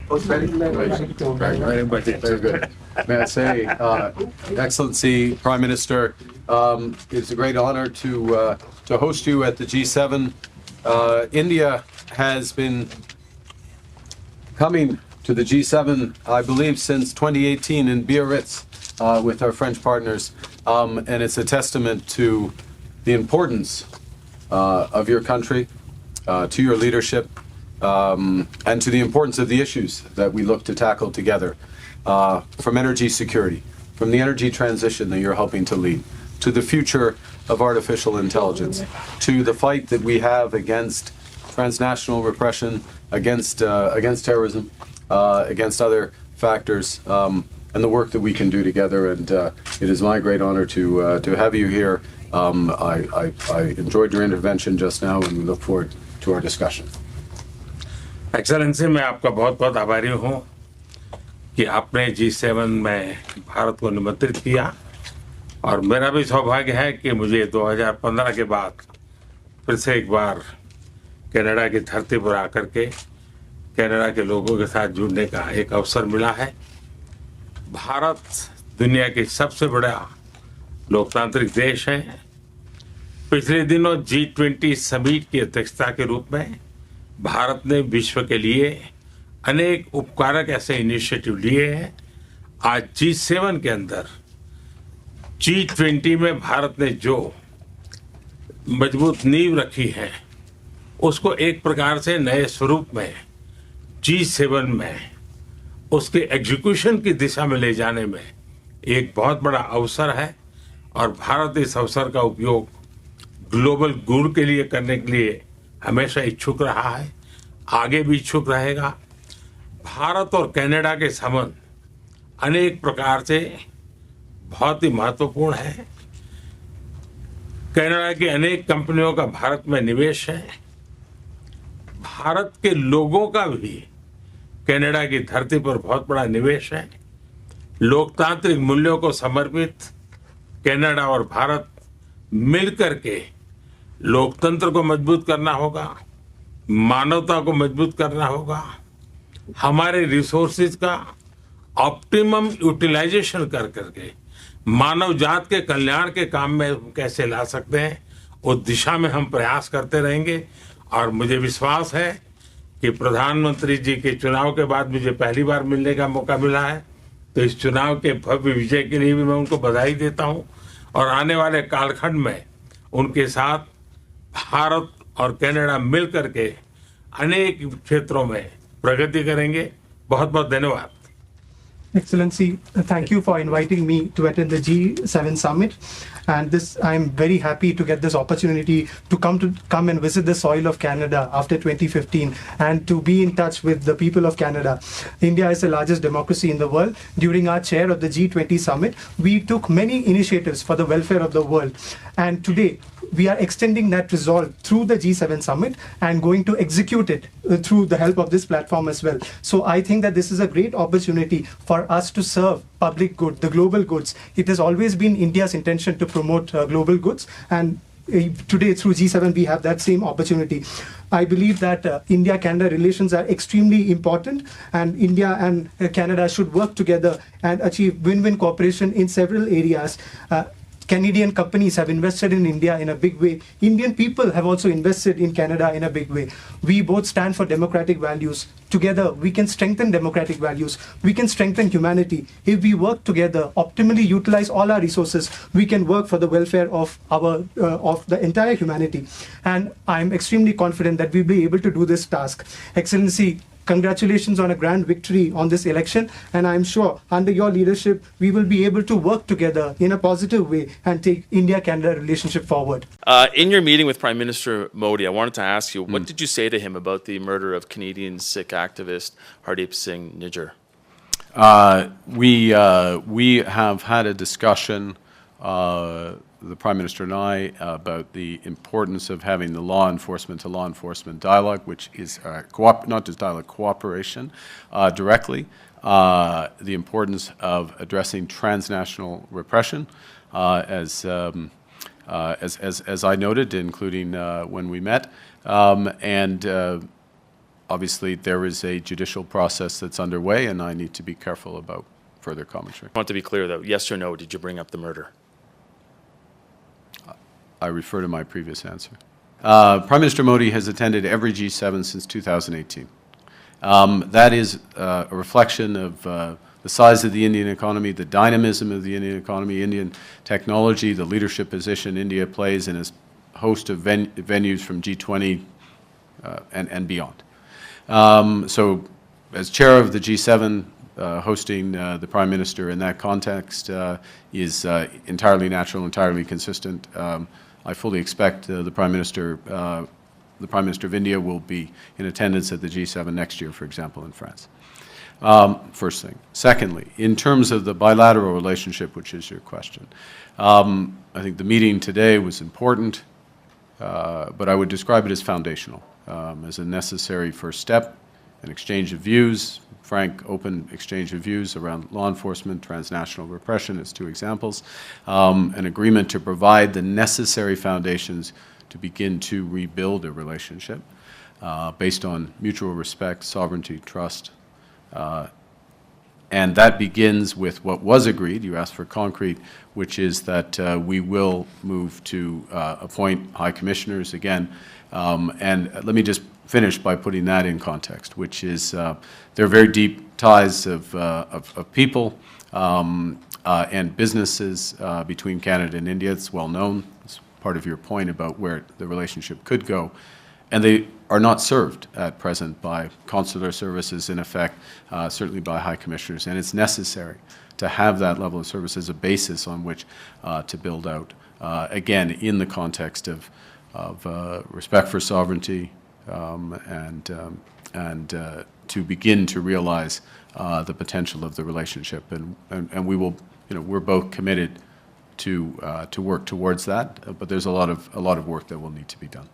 Very good. May I say, Excellency Prime Minister, it's a great honor to host you at the G7. India has been coming to the G7, I believe, since 2018 in Biarritz with our French partners, and it's a testament to the importance of your country, to your leadership, and to the importance of the issues that we look to tackle together, from energy security, from the energy transition that you're helping to lead, to the future of artificial intelligence, to the fight that we have against transnational repression, against terrorism, against other factors, and the work that we can do together. And it is my great honor to have you here. I enjoyed your intervention just now, and we look forward to our discussion. Excellency, मैं आपका बहुत बहुत आभारी हूँ कि आपने G7 में भारत को निमंत्रित किया, और मेरा भी सौभाग्य है कि मुझे 2015 के बाद फिर से एक बार कनाडा की धरती पर आकर के कनाडा के लोगों के साथ जुड़ने का एक अवसर मिला है। भारत दुनिया की सबसे बड़ा लोकतांत्रिक देश है। पिछले दिनों G20 समिट की अध्यक्षता के रूप में भारत ने विश्व के लिए अनेक उपकारक ऐसे इनिशिएटिव लिए हैं। आज G7 के अंदर G20 में भारत ने जो मजबूत नींव रखी है, उसको एक प्रकार से नए स्वरूप में G7 में उसके एग्जीक्यूशन की दिशा में ले जाने में एक बहुत बड़ा अवसर है, और भारत इस अवसर का उपयोग ग्लोबल गुड के लिए करने के लिए हमेशा इच्छुक रहा है, आगे भी इच्छुक रहेगा। भारत और कनाडा के संबंध अनेक प्रकार से बहुत ही महत्वपूर्ण है। कनाडा की अनेक कंपनियों का भारत में निवेश है। भारत के लोगों का भी कनाडा की धरती पर बहुत बड़ा निवेश है। लोकतांत्रिक मूल्यों को समर्पित कनाडा और भारत मिलकर के लोकतंत्र को मजबूत करना होगा, मानवता को मजबूत करना होगा, हमारे रिसोर्सेज का ऑप्टिमम यूटिलाइजेशन कर करके मानव जात के कल्याण के काम में कैसे ला सकते हैं, उस दिशा में हम प्रयास करते रहेंगे। और मुझे विश्वास है कि प्रधानमंत्री जी के चुनाव के बाद मुझे पहली बार मिलने का मौका मिला है, तो इस चुनाव के भव्य विजय के लिए भी मैं उनको बधाई देता हूं, और आने वाले कालखंड में उनके साथ भारत और कनाडा मिल करके अनेक क्षेत्रों में प्रगति करेंगे। बहुत बहुत धन्यवाद। Excellency, thank you for inviting me to attend the G7 summit, and I'm very happy to get this opportunity to come and visit the soil of Canada after 2015 and to be in touch with the people of Canada. India is the largest democracy in the world. During our chair of the G20 summit, we took many initiatives for the welfare of the world, and today we are extending that resolve through the G7 summit and going to execute it through the help of this platform as well. So I think that this is a great opportunity for us to serve public good, the global goods. It has always been India's intention to promote global goods, and today through G7 we have that same opportunity. I believe that India-Canada relations are extremely important, and India and Canada should work together and achieve win-win cooperation in several areas. Canadian companies have invested in India in a big way. Indian people have also invested in Canada in a big way. We both stand for democratic values. Together, we can strengthen democratic values. We can strengthen humanity. If we work together, optimally utilize all our resources, we can work for the welfare of the entire humanity. And I'm extremely confident that we'll be able to do this task. Excellency, congratulations on a grand victory on this election, and I'm sure under your leadership we will be able to work together in a positive way and take India-Canada relationship forward. In your meeting with Prime Minister Modi, I wanted to ask you, what did you say to him about the murder of Canadian Sikh activist Hardeep Singh Nijjar? We have had a discussion, the Prime Minister and I, about the importance of having the law enforcement to law enforcement dialogue, which is not just dialogue, cooperation directly, the importance of addressing transnational repression, as I noted, including when we met, and Obviously, there is a judicial process that's underway, and I need to be careful about further commentary. I want to be clear though, yes or no, did you bring up the murder? I refer to my previous answer. Prime Minister Modi has attended every G7 since 2018. That is a reflection of the size of the Indian economy, the dynamism of the Indian economy, Indian technology, the leadership position India plays in a host of venues from G20 and beyond. So as chair of the G7, hosting the Prime Minister in that context is entirely natural, entirely consistent. I fully expect the Prime Minister of India will be in attendance at the G7 next year, for example, in France. First thing. Secondly, in terms of the bilateral relationship, which is your question, I think the meeting today was important, but I would describe it as foundational, as a necessary first step, an exchange of views, frank, open exchange of views around law enforcement, transnational repression as two examples, an agreement to provide the necessary foundations to begin to rebuild a relationship based on mutual respect, sovereignty, trust. And that begins with what was agreed, you asked for concrete, which is that we will move to appoint high commissioners again. And let me just finish by putting that in context, which is there are very deep ties of people and businesses between Canada and India. It's well known. It's part of your point about where the relationship could go. And they are not served at present by consular services, in effect, certainly by high commissioners. And it's necessary to have that level of service as a basis on which to build out, again, in the context of respect for sovereignty and to begin to realize the potential of the relationship. And we will, we're both committed to work towards that, but there's a lot of work that will need to be done.